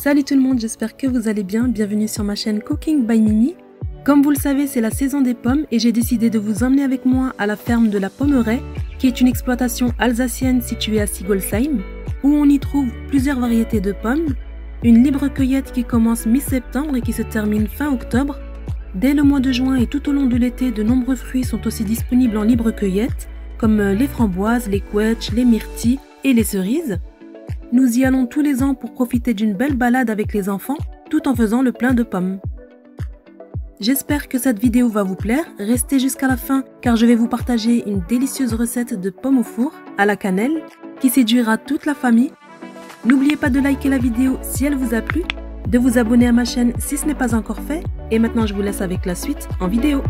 Salut tout le monde, j'espère que vous allez bien. Bienvenue sur ma chaîne Cooking by Mimi. Comme vous le savez, c'est la saison des pommes et j'ai décidé de vous emmener avec moi à la ferme de la Pommeraie, qui est une exploitation alsacienne située à Sigolsheim, où on y trouve plusieurs variétés de pommes, une libre cueillette qui commence mi-septembre et qui se termine fin octobre. Dès le mois de juin et tout au long de l'été, de nombreux fruits sont aussi disponibles en libre cueillette, comme les framboises, les quetches, les myrtilles et les cerises. Nous y allons tous les ans pour profiter d'une belle balade avec les enfants, tout en faisant le plein de pommes. J'espère que cette vidéo va vous plaire, restez jusqu'à la fin car je vais vous partager une délicieuse recette de pommes au four à la cannelle qui séduira toute la famille. N'oubliez pas de liker la vidéo si elle vous a plu, de vous abonner à ma chaîne si ce n'est pas encore fait, et maintenant je vous laisse avec la suite en vidéo.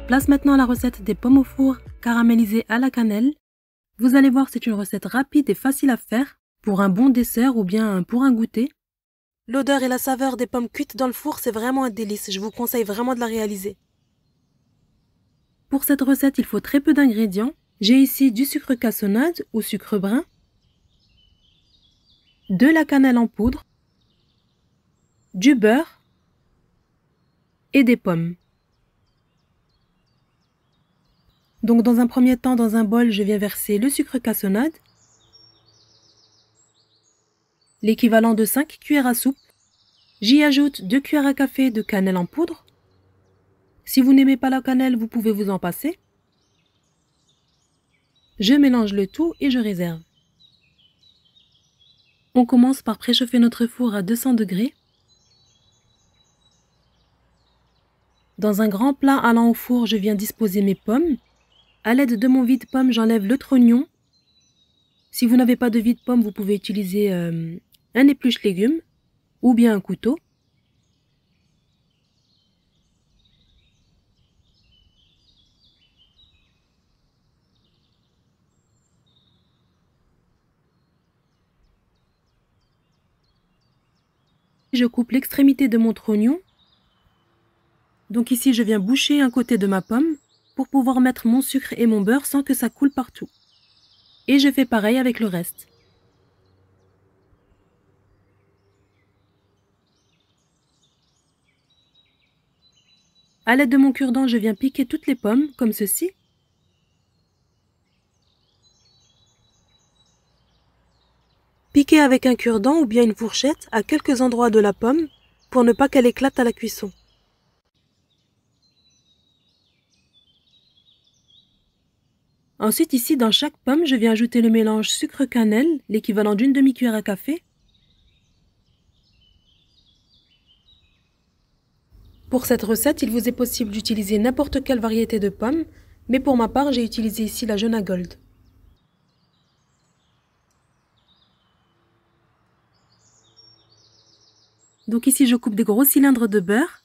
Place maintenant la recette des pommes au four caramélisées à la cannelle. Vous allez voir, c'est une recette rapide et facile à faire pour un bon dessert ou bien pour un goûter. L'odeur et la saveur des pommes cuites dans le four, c'est vraiment un délice. Je vous conseille vraiment de la réaliser. Pour cette recette, il faut très peu d'ingrédients. J'ai ici du sucre cassonade ou sucre brun, de la cannelle en poudre, du beurre et des pommes. Donc dans un premier temps, dans un bol, je viens verser le sucre cassonade, l'équivalent de 5 cuillères à soupe. J'y ajoute 2 cuillères à café de cannelle en poudre. Si vous n'aimez pas la cannelle, vous pouvez vous en passer. Je mélange le tout et je réserve. On commence par préchauffer notre four à 200 degrés. Dans un grand plat allant au four, je viens disposer mes pommes. À l'aide de mon vide-pomme, j'enlève le trognon. Si vous n'avez pas de vide-pomme, vous pouvez utiliser un épluche-légumes ou bien un couteau. Je coupe l'extrémité de mon trognon. Donc ici, je viens boucher un côté de ma pomme pour pouvoir mettre mon sucre et mon beurre sans que ça coule partout. Et je fais pareil avec le reste. À l'aide de mon cure-dent, je viens piquer toutes les pommes, comme ceci. Piquer avec un cure-dent ou bien une fourchette à quelques endroits de la pomme pour ne pas qu'elle éclate à la cuisson. Ensuite, ici, dans chaque pomme, je viens ajouter le mélange sucre-cannelle, l'équivalent d'une demi-cuillère à café. Pour cette recette, il vous est possible d'utiliser n'importe quelle variété de pommes, mais pour ma part, j'ai utilisé ici la Jona Gold. Donc ici, je coupe des gros cylindres de beurre.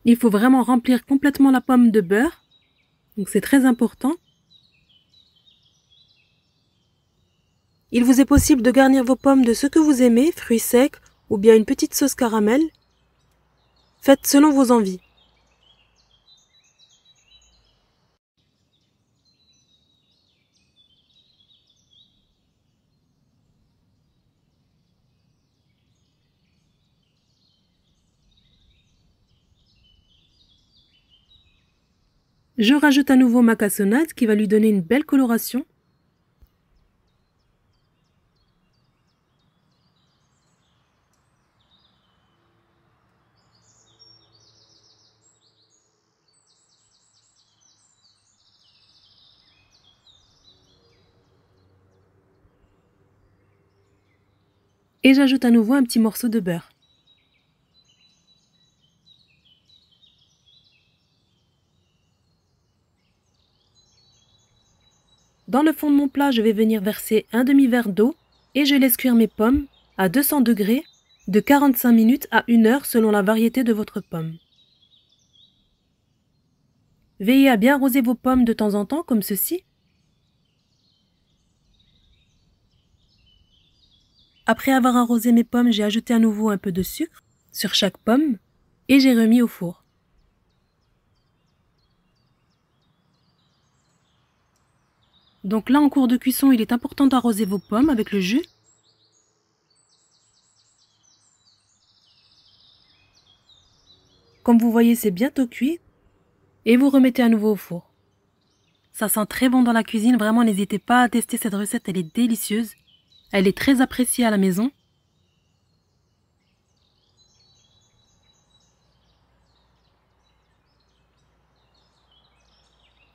Il faut vraiment remplir complètement la pomme de beurre, donc c'est très important. Il vous est possible de garnir vos pommes de ce que vous aimez, fruits secs ou bien une petite sauce caramel. Faites selon vos envies. Je rajoute à nouveau ma cassonade qui va lui donner une belle coloration. Et j'ajoute à nouveau un petit morceau de beurre. Dans le fond de mon plat, je vais venir verser un demi-verre d'eau et je laisse cuire mes pommes à 200 degrés de 45 minutes à 1 heure selon la variété de votre pomme. Veillez à bien arroser vos pommes de temps en temps comme ceci. Après avoir arrosé mes pommes, j'ai ajouté à nouveau un peu de sucre sur chaque pomme et j'ai remis au four. Donc là, en cours de cuisson, il est important d'arroser vos pommes avec le jus. Comme vous voyez, c'est bientôt cuit. Et vous remettez à nouveau au four. Ça sent très bon dans la cuisine, vraiment n'hésitez pas à tester cette recette, elle est délicieuse. Elle est très appréciée à la maison.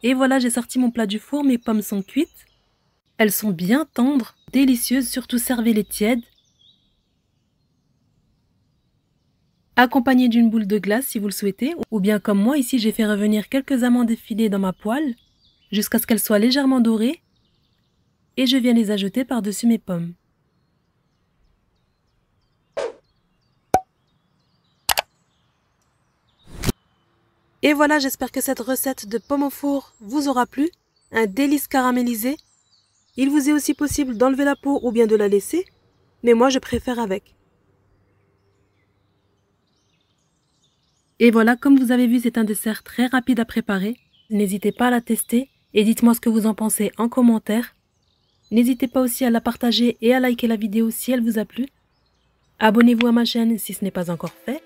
Et voilà, j'ai sorti mon plat du four, mes pommes sont cuites. Elles sont bien tendres, délicieuses, surtout servez-les tièdes. Accompagnées d'une boule de glace si vous le souhaitez, ou bien comme moi ici j'ai fait revenir quelques amandes effilées dans ma poêle, jusqu'à ce qu'elles soient légèrement dorées, et je viens les ajouter par-dessus mes pommes. Et voilà, j'espère que cette recette de pommes au four vous aura plu, un délice caramélisé. Il vous est aussi possible d'enlever la peau ou bien de la laisser, mais moi je préfère avec. Et voilà, comme vous avez vu, c'est un dessert très rapide à préparer. N'hésitez pas à la tester et dites-moi ce que vous en pensez en commentaire. N'hésitez pas aussi à la partager et à liker la vidéo si elle vous a plu. Abonnez-vous à ma chaîne si ce n'est pas encore fait.